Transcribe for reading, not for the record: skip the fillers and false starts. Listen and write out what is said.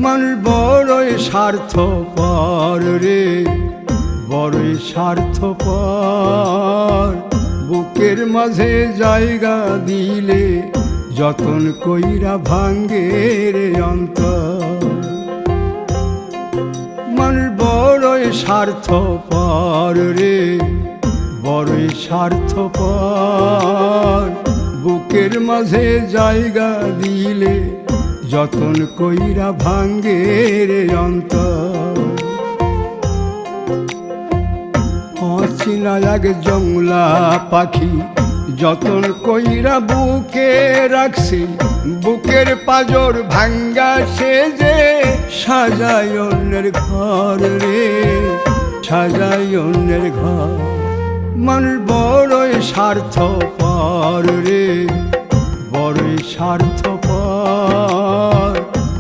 মানুষ বড়ই স্বার্থপর রে, বড়ই স্বার্থপর। বুকের মাঝে জায়গা দিলে যতন কইরা ভাঙ্গে রে অন্তর। মানুষ বড়ই স্বার্থপর রে, বড়ই স্বার্থপর। বুকের মাঝে জায়গা দিলে যতন কইরা ভাঙ্গে রে অন্তর। অচিনা এক জংলা পাখি যতন কইরা বুকে রাখছি, বুকের পাজর ভাঙ্গা সে যে সাজায় অন্যের ঘর রে, সাজায় অন্যের ঘর। মানুষ বড়ই স্বার্থপর রে, বড়ই স্বার্থপর।